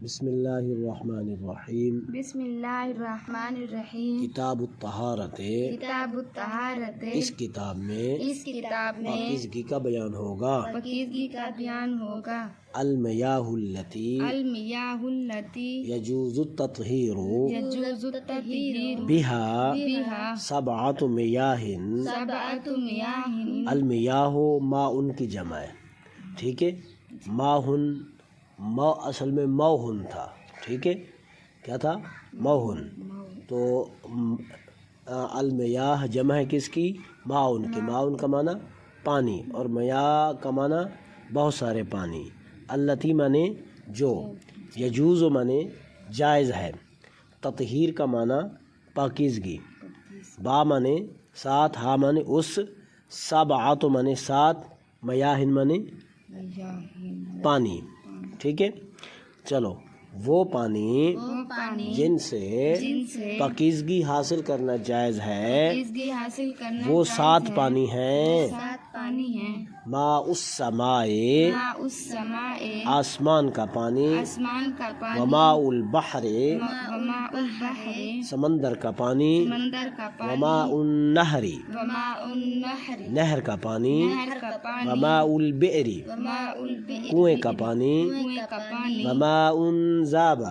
بسم اللہ الرحمن الرحیم۔ بسم اللہ الرحمن الرحیم۔ کتاب الطہارت، کتاب الطہارت، اس کتاب میں پاکیزگی کا بیان ہوگا۔ پاکیزگی کا بیان ہوگا۔ المیاہ التی المیاہ التی یجوز التطہیر یجوز التطہیر بہا سبعۃ میاہ۔ سبعۃ میاہ۔ المیاہ ماء کی جمع ہے، ٹھیک ہے۔ ماہن، ماء اصل میں موہن تھا، ٹھیک ہے، کیا تھا؟ موہن۔ تو المیاہ جمع ہے کس کی؟ ماؤن کی۔ ماؤن کا معنی پانی، اور میاہ کا معنی بہت سارے پانی۔ التی معنی جو، یجوز معنی جائز ہے، تطہیر کا معنی پاکیزگی، با معنی ساتھ، ہا معنی اس، سبعۃ معنی سات، میاہ معنی پانی، ٹھیک ہے۔ چلو، وہ پانی جن سے پاکیزگی حاصل کرنا جائز ہے وہ سات پانی ہیں۔ ماء السماء، آسمان کا پانی، وماء البحر، سمندر کا پانی، وماء النہر، نہر کا پانی، وماء البئر، کنویں کا پانی، وماء ذاب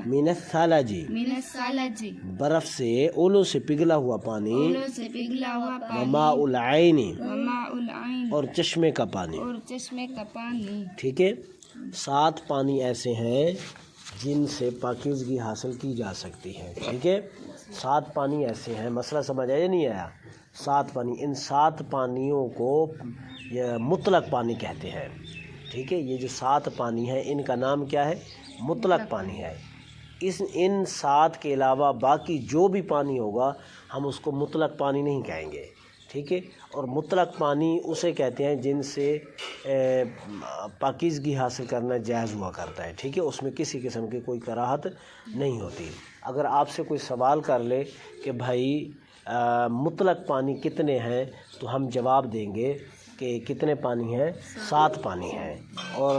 من الثلج، برف سے، اولو سے پگھلا ہوا پانی، وماء العین، اور چشمے کا پانی، ٹھیک ہے۔ سات پانی ایسے ہیں جن سے پاکیزگی حاصل کی جا سکتی ہے، ٹھیک ہے۔ سات پانی ایسے ہیں، مسئلہ سمجھ آیا نہیں آیا؟ سات پانی، ان سات پانیوں کو یہ مطلق پانی کہتے ہیں، ٹھیک ہے۔ یہ جو سات پانی ہیں ان کا نام کیا ہے؟ مطلق پانی ہے۔ ان سات کے علاوہ باقی جو بھی پانی ہوگا ہم اس کو مطلق پانی نہیں کہیں گے، ٹھیک ہے۔ اور مطلق پانی اسے کہتے ہیں جن سے پاکیزگی حاصل کرنا جائز ہوا کرتا ہے، ٹھیک ہے۔ اس میں کسی قسم کی کوئی کراہت نہیں ہوتی۔ اگر آپ سے کوئی سوال کر لے کہ بھائی مطلق پانی کتنے ہیں، تو ہم جواب دیں گے کہ کتنے پانی ہیں؟ سات پانی ہیں۔ اور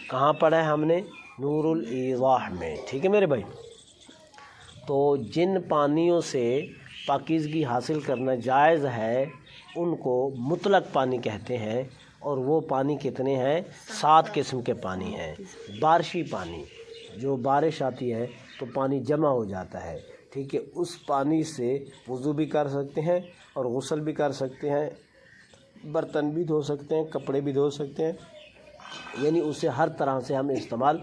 کہاں پڑھا ہے ہم نے؟ نور الایضاح میں، ٹھیک ہے میرے بھائی۔ تو جن پانیوں سے پاکیزگی حاصل کرنا جائز ہے ان کو مطلق پانی کہتے ہیں، اور وہ پانی کتنے ہیں؟ سات قسم کے پانی ہیں۔ بارشی پانی، جو بارش آتی ہے تو پانی جمع ہو جاتا ہے، ٹھیک ہے، اس پانی سے وضو بھی کر سکتے ہیں اور غسل بھی کر سکتے ہیں، برتن بھی دھو سکتے ہیں، کپڑے بھی دھو سکتے ہیں، یعنی اسے ہر طرح سے ہم استعمال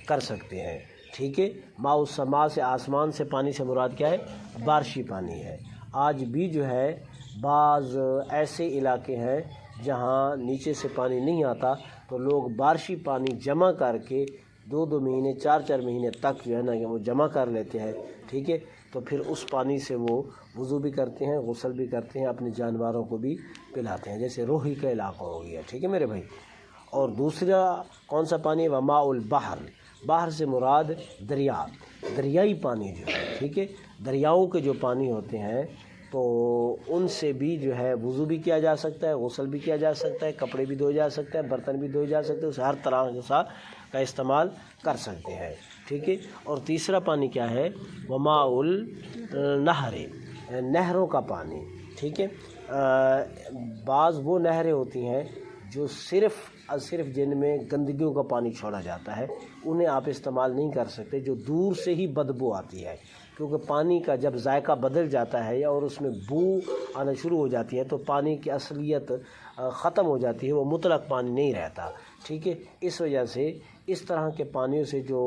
کر سکتے ہیں، ٹھیک ہے۔ ماء السماء سے، آسمان سے پانی سے مراد کیا ہے؟ بارشی پانی ہے۔ آج بھی جو ہے بعض ایسے علاقے ہیں جہاں نیچے سے پانی نہیں آتا، تو لوگ بارشی پانی جمع کر کے 2 مہینے 4 مہینے تک جو ہے نا وہ جمع کر لیتے ہیں، ٹھیک ہے۔ تو پھر اس پانی سے وہ وضو بھی کرتے ہیں، غسل بھی کرتے ہیں، اپنے جانوروں کو بھی پلاتے ہیں، جیسے روہی کا علاقہ ہو گیا، ٹھیک ہے میرے بھائی۔ اور دوسرا کون سا پانی ہے؟ وماء البحر، باہر سے مراد دریا، دریائی پانی جو ہے، ٹھیک ہے۔ دریاؤں کے جو پانی ہوتے ہیں تو ان سے بھی جو ہے وضو بھی کیا جا سکتا ہے، غسل بھی کیا جا سکتا ہے، کپڑے بھی دھوئے جا سکتے ہیں، برتن بھی دھوئے جا سکتے ہیں، اسے ہر طرح کا استعمال کر سکتے ہیں، ٹھیک ہے۔ اور تیسرا پانی کیا ہے؟ وماء النہر، نہروں کا پانی، ٹھیک ہے۔ بعض وہ نہریں ہوتی ہیں جو صرف جن میں گندگیوں کا پانی چھوڑا جاتا ہے، انہیں آپ استعمال نہیں کر سکتے، جو دور سے ہی بدبو آتی ہے، کیونکہ پانی کا جب ذائقہ بدل جاتا ہے اور اس میں بو آنا شروع ہو جاتی ہے تو پانی کی اصلیت ختم ہو جاتی ہے، وہ مطلق پانی نہیں رہتا، ٹھیک ہے۔ اس وجہ سے اس طرح کے پانیوں سے جو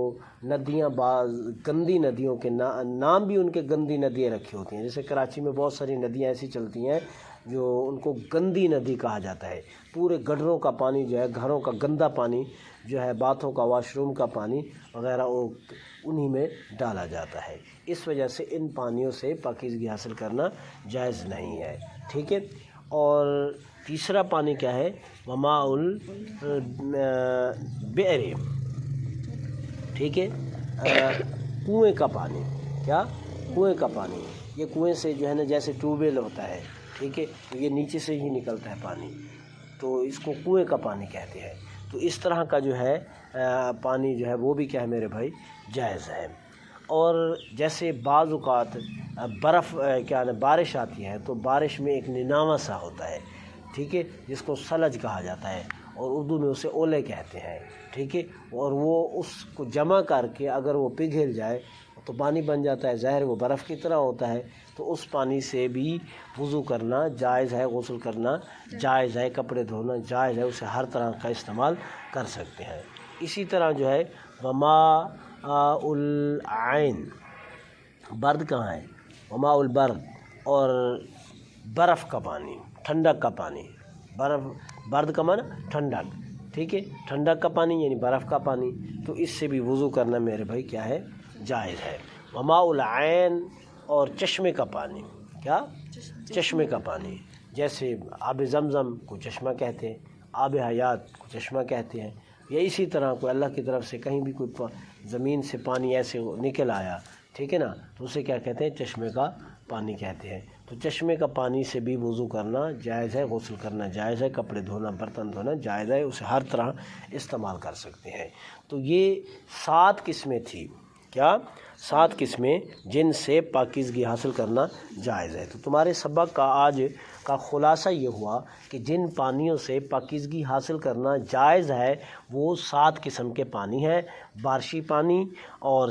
ندیاں، بعض گندی ندیوں کے نام بھی ان کے گندی ندیاں رکھی ہوتی ہیں، جیسے کراچی میں بہت ساری ندیاں ایسی چلتی ہیں جو ان کو گندی ندی کہا جاتا ہے۔ پورے گڈروں کا پانی جو ہے، گھروں کا گندا پانی جو ہے، باتھوں کا، واش روم کا پانی وغیرہ، وہ انہی میں ڈالا جاتا ہے۔ اس وجہ سے ان پانیوں سے پاکیزگی حاصل کرنا جائز نہیں ہے، ٹھیک ہے۔ اور تیسرا پانی کیا ہے؟ وماء البئر، ٹھیک ہے، کنویں کا پانی۔ کیا؟ کنویں کا پانی۔ یہ کنویں سے جو ہے نا، جیسے ٹیوب ویل ہوتا ہے، ٹھیک ہے، یہ نیچے سے ہی نکلتا ہے پانی، تو اس کو کنویں کا پانی کہتے ہیں۔ تو اس طرح کا جو ہے پانی جو ہے وہ بھی کیا ہے میرے بھائی جائز ہے۔ اور جیسے بعض اوقات برف کیا ہے بارش آتی ہے تو بارش میں ایک نناوا سا ہوتا ہے، ٹھیک ہے، جس کو سلج کہا جاتا ہے اور اردو میں اسے اولے کہتے ہیں، ٹھیک ہے، اور وہ اس کو جمع کر کے اگر وہ پگھل جائے تو پانی بن جاتا ہے، ظاہر وہ برف کی طرح ہوتا ہے، تو اس پانی سے بھی وضو کرنا جائز ہے، غسل کرنا جائز ہے، کپڑے دھونا جائز ہے، اسے ہر طرح کا استعمال کر سکتے ہیں۔ اسی طرح جو ہے وماء العین، برد کہاں ہے؟ وماء البرد، اور برف کا پانی، ٹھنڈک کا پانی، برد کا معنی ٹھنڈک، ٹھیک ہے، ٹھنڈک کا پانی یعنی برف کا پانی، تو اس سے بھی وضو کرنا میرے بھائی کیا ہے جائز ہے۔ وماء العین، اور چشمے کا پانی، کیا؟ چشمے کا پانی، جیسے آب زمزم کو چشمہ کہتے ہیں، آب حیات کو چشمہ کہتے ہیں، یا اسی طرح کوئی اللہ کی طرف سے کہیں بھی کوئی زمین سے پانی ایسے نکل آیا، ٹھیک ہے نا، تو اسے کیا کہتے ہیں؟ چشمے کا پانی کہتے ہیں۔ تو چشمے کا پانی سے بھی وضو کرنا جائز ہے، غسل کرنا جائز ہے، کپڑے دھونا برتن دھونا جائز ہے، اسے ہر طرح استعمال کر سکتے ہیں۔ تو یہ 7 قسمیں تھیں، کیا؟ 7 قسمیں جن سے پاکیزگی حاصل کرنا جائز ہے۔ تو تمہارے سبق کا آج کا خلاصہ یہ ہوا کہ جن پانیوں سے پاکیزگی حاصل کرنا جائز ہے وہ 7 قسم کے پانی ہیں، بارشی پانی، اور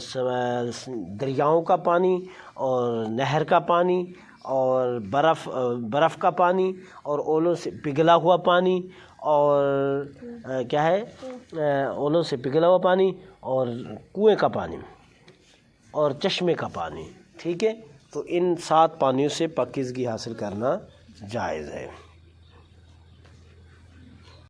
دریاؤں کا پانی، اور نہر کا پانی، اور برف کا پانی، اور اولوں سے پگھلا ہوا پانی، اور کیا ہے اولوں سے پگھلا ہوا پانی، اور کنویں کا پانی، اور چشمے کا پانی، ٹھیک ہے۔ تو ان 7 پانیوں سے پاکیزگی حاصل کرنا جائز ہے۔